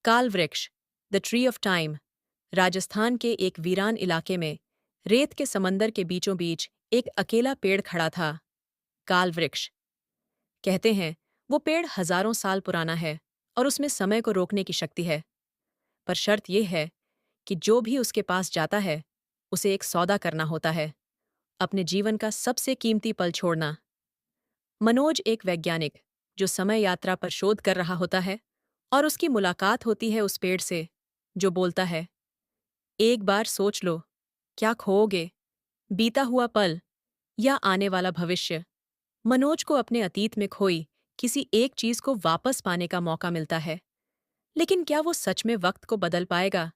काल वृक्ष, the tree of time. Rajasthan के एक वीरान इलाके में रेत के समंदर के बीचों बीच एक अकेला पेड़ खड़ा था। काल वृक्ष। कहते हैं वो पेड़ हजारों साल पुराना है और उसमें समय को रोकने की शक्ति है। पर शर्त यह है कि जो भी उसके पास जाता है उसे एक सौदा करना होता है, अपने जीवन का सबसे कीमती पल छोड़ना। मनोज एक वैज्ञानिक जो समय यात्रा पर शोध कर रहा होता है और उसकी मुलाकात होती है उस पेड़ से जो बोलता है, एक बार सोच लो, क्या खोओगे, बीता हुआ पल या आने वाला भविष्य। मनोज को अपने अतीत में खोई किसी एक चीज को वापस पाने का मौका मिलता है, लेकिन क्या वो सच में वक्त को बदल पाएगा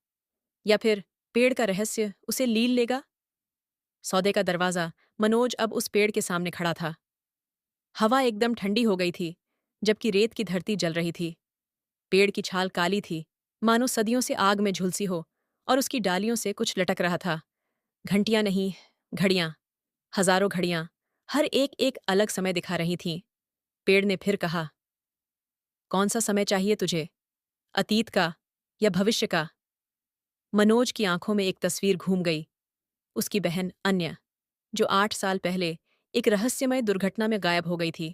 या फिर पेड़ का रहस्य उसे लील लेगा। सौदे का दरवाजा। मनोज अब उस पेड़ के सामने खड़ा था। हवा एकदम ठंडी हो गई थी, जबकि रेत की धरती जल रही थी। पेड़ की छाल काली थी, मानो सदियों से आग में झुलसी हो, और उसकी डालियों से कुछ लटक रहा था। घंटियां नहीं, घड़ियां, हजारों घड़ियां, हर एक एक अलग समय दिखा रही थीं। पेड़ ने फिर कहा, कौन सा समय चाहिए तुझे, अतीत का या भविष्य का। मनोज की आंखों में एक तस्वीर घूम गई। उसकी बहन अन्य, जो 8 साल पहले एक रहस्यमय दुर्घटना में गायब हो गई थी।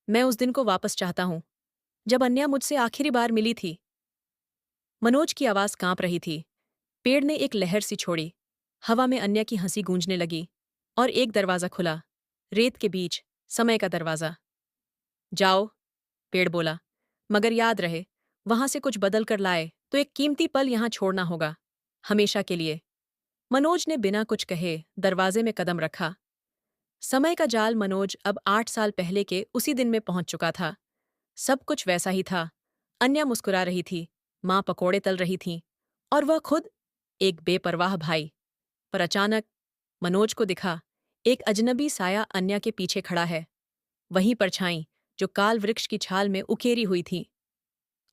मैं उस दिन को वापस चाहता हूं जब अन्या मुझसे आखिरी बार मिली थी। मनोज की आवाज कांप रही थी। पेड़ ने एक लहर सी छोड़ी। हवा में अन्या की हंसी गूंजने लगी और एक दरवाजा खुला, रेत के बीच, समय का दरवाजा। जाओ, पेड़ बोला, मगर याद रहे, वहां से कुछ बदल कर लाए तो एक कीमती पल यहां छोड़ना होगा, हमेशा के लिए। मनोज ने बिना कुछ कहे दरवाजे में कदम रखा। समय का जाल। मनोज अब 8 साल पहले के उसी दिन में पहुंच चुका था। सब कुछ वैसा ही था। अन्या मुस्कुरा रही थी, माँ पकोड़े तल रही थीं, और वह खुद एक बेपरवाह भाई। पर अचानक मनोज को दिखा, एक अजनबी साया अन्या के पीछे खड़ा है। वहीं परछाई जो काल वृक्ष की छाल में उकेरी हुई थी।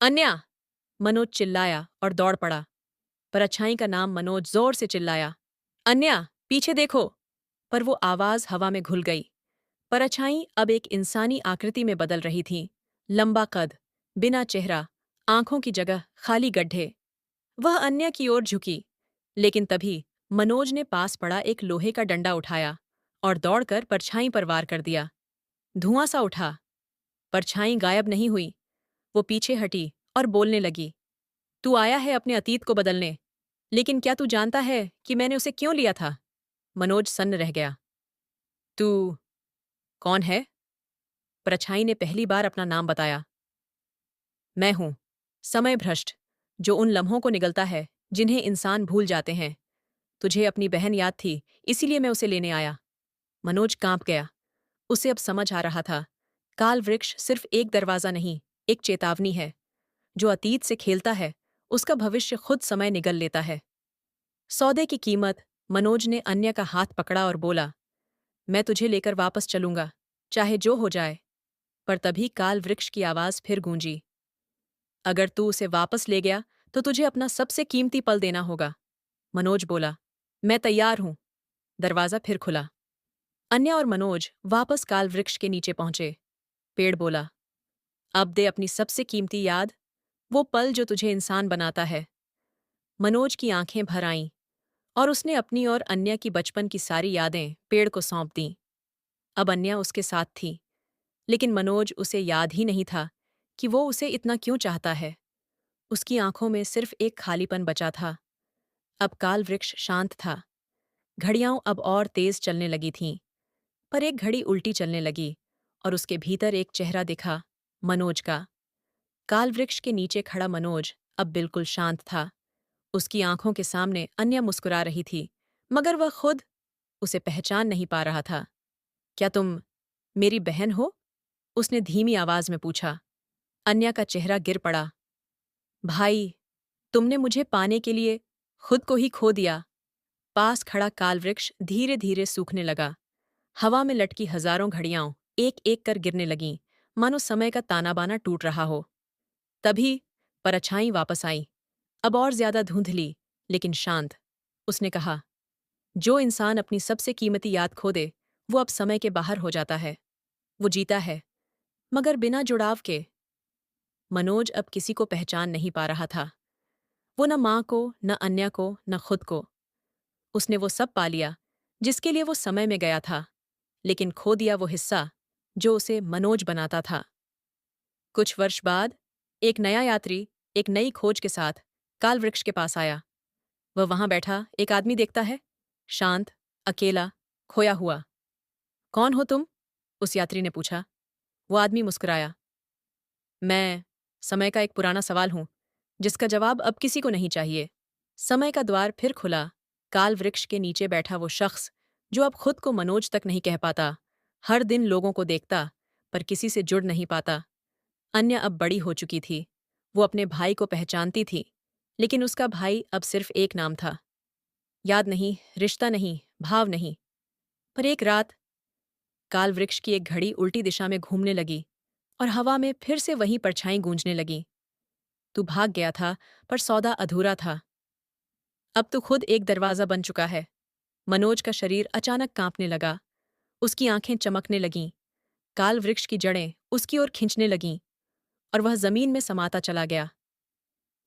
अन्या! मनोज चिल्लाया और दौड़ पड़ा। परछाई का नाम मनोज जोर से चिल्लाया, अन्या, पीछे देखो! पर वो आवाज हवा में घुल गई। परछाई अब एक इंसानी आकृति में बदल रही थी। लंबा कद, बिना चेहरा, आंखों की जगह खाली गड्ढे। वह अन्य की ओर झुकी, लेकिन तभी मनोज ने पास पड़ा एक लोहे का डंडा उठाया और दौड़कर परछाई पर वार कर दिया। धुआं सा उठा। परछाई गायब नहीं हुई। वो पीछे हटी और बोलने लगी, तू आया है अपने अतीत को बदलने, लेकिन क्या तू जानता है कि मैंने उसे क्यों लिया था। मनोज सन्न रह गया। तू कौन है? परछाई ने पहली बार अपना नाम बताया। मैं हूं समय भ्रष्ट, जो उन लम्हों को निगलता है जिन्हें इंसान भूल जाते हैं। तुझे अपनी बहन याद थी, इसीलिए मैं उसे लेने आया। मनोज कांप गया। उसे अब समझ आ रहा था, काल वृक्ष सिर्फ एक दरवाजा नहीं, एक चेतावनी है। जो अतीत से खेलता है उसका भविष्य खुद समय निगल लेता है। सौदे की कीमत। मनोज ने अन्य का हाथ पकड़ा और बोला, मैं तुझे लेकर वापस चलूंगा, चाहे जो हो जाए। पर तभी काल वृक्ष की आवाज फिर गूंजी, अगर तू उसे वापस ले गया तो तुझे अपना सबसे कीमती पल देना होगा। मनोज बोला, मैं तैयार हूं। दरवाजा फिर खुला। अन्या और मनोज वापस काल वृक्ष के नीचे पहुंचे। पेड़ बोला, अब दे अपनी सबसे कीमती याद, वो पल जो तुझे इंसान बनाता है। मनोज की आंखें भर आईं और उसने अपनी और अन्या की बचपन की सारी यादें पेड़ को सौंप दीं। अब अन्या उसके साथ थी, लेकिन मनोज उसे याद ही नहीं था कि वो उसे इतना क्यों चाहता है। उसकी आंखों में सिर्फ एक खालीपन बचा था। अब काल वृक्ष शांत था। घड़ियां अब और तेज चलने लगी थीं, पर एक घड़ी उल्टी चलने लगी और उसके भीतर एक चेहरा दिखा, मनोज का। काल वृक्ष के नीचे खड़ा मनोज अब बिल्कुल शांत था। उसकी आंखों के सामने अन्य मुस्कुरा रही थी, मगर वह खुद उसे पहचान नहीं पा रहा था। क्या तुम मेरी बहन हो? उसने धीमी आवाज में पूछा। अन्या का चेहरा गिर पड़ा। भाई, तुमने मुझे पाने के लिए खुद को ही खो दिया। पास खड़ा कालवृक्ष धीरे धीरे सूखने लगा। हवा में लटकी हजारों घड़ियां एक एक कर गिरने लगीं, मानो समय का ताना बाना टूट रहा हो। तभी परछाई वापस आई, अब और ज्यादा धुंधली, लेकिन शांत। उसने कहा, जो इंसान अपनी सबसे कीमती याद खो दे, वो अब समय के बाहर हो जाता है। वो जीता है, मगर बिना जुड़ाव के। मनोज अब किसी को पहचान नहीं पा रहा था। वो न माँ को, न अन्या को, न खुद को। उसने वो सब पा लिया जिसके लिए वो समय में गया था, लेकिन खो दिया वो हिस्सा जो उसे मनोज बनाता था। कुछ वर्ष बाद एक नया यात्री एक नई खोज के साथ काल वृक्ष के पास आया। वह वहां बैठा एक आदमी देखता है, शांत, अकेला, खोया हुआ। कौन हो तुम? उस यात्री ने पूछा। वो आदमी मुस्कुराया। मैं समय का एक पुराना सवाल हूं जिसका जवाब अब किसी को नहीं चाहिए। समय का द्वार फिर खुला। काल वृक्ष के नीचे बैठा वो शख्स जो अब खुद को मनोज तक नहीं कह पाता, हर दिन लोगों को देखता पर किसी से जुड़ नहीं पाता। अन्य अब बड़ी हो चुकी थी। वो अपने भाई को पहचानती थी, लेकिन उसका भाई अब सिर्फ एक नाम था। याद नहीं, रिश्ता नहीं, भाव नहीं। पर एक रात काल वृक्ष की एक घड़ी उल्टी दिशा में घूमने लगी और हवा में फिर से वही परछाई गूंजने लगी। तू भाग गया था, पर सौदा अधूरा था। अब तो खुद एक दरवाजा बन चुका है। मनोज का शरीर अचानक कांपने लगा। उसकी आंखें चमकने लगीं। काल वृक्ष की जड़ें उसकी ओर खींचने लगीं और वह जमीन में समाता चला गया।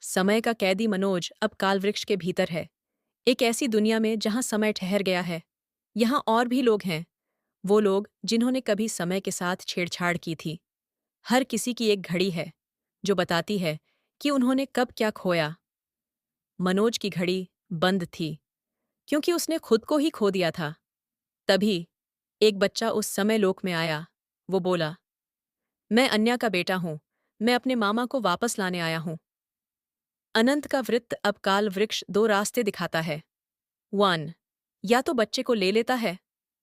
समय का कैदी मनोज अब काल वृक्ष के भीतर है, एक ऐसी दुनिया में जहां समय ठहर गया है। यहां और भी लोग हैं, वो लोग जिन्होंने कभी समय के साथ छेड़छाड़ की थी। हर किसी की एक घड़ी है जो बताती है कि उन्होंने कब क्या खोया। मनोज की घड़ी बंद थी क्योंकि उसने खुद को ही खो दिया था। तभी एक बच्चा उस समय लोक में आया। वो बोला, मैं अन्या का बेटा हूं, मैं अपने मामा को वापस लाने आया हूं। अनंत का वृत्त अब काल वृक्ष दो रास्ते दिखाता है। 1, या तो बच्चे को ले लेता है,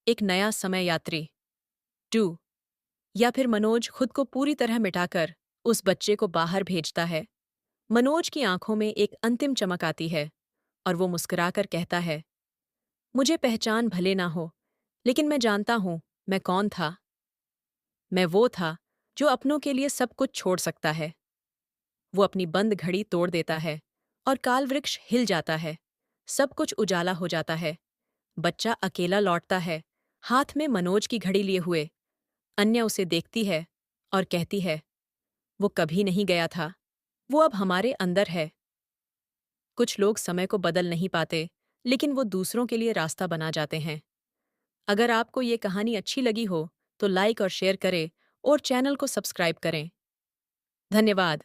एक नया समय यात्री। 2, या फिर मनोज खुद को पूरी तरह मिटाकर उस बच्चे को बाहर भेजता है। मनोज की आंखों में एक अंतिम चमक आती है और वो मुस्कुराकर कहता है, मुझे पहचान भले ना हो, लेकिन मैं जानता हूं मैं कौन था। मैं वो था जो अपनों के लिए सब कुछ छोड़ सकता है। वो अपनी बंद घड़ी तोड़ देता है और काल वृक्ष हिल जाता है। सब कुछ उजाला हो जाता है। बच्चा अकेला लौटता है, हाथ में मनोज की घड़ी लिए हुए। अन्य उसे देखती है और कहती है, वो कभी नहीं गया था, वो अब हमारे अंदर है। कुछ लोग समय को बदल नहीं पाते, लेकिन वो दूसरों के लिए रास्ता बना जाते हैं। अगर आपको ये कहानी अच्छी लगी हो तो लाइक और शेयर करें और चैनल को सब्सक्राइब करें। धन्यवाद।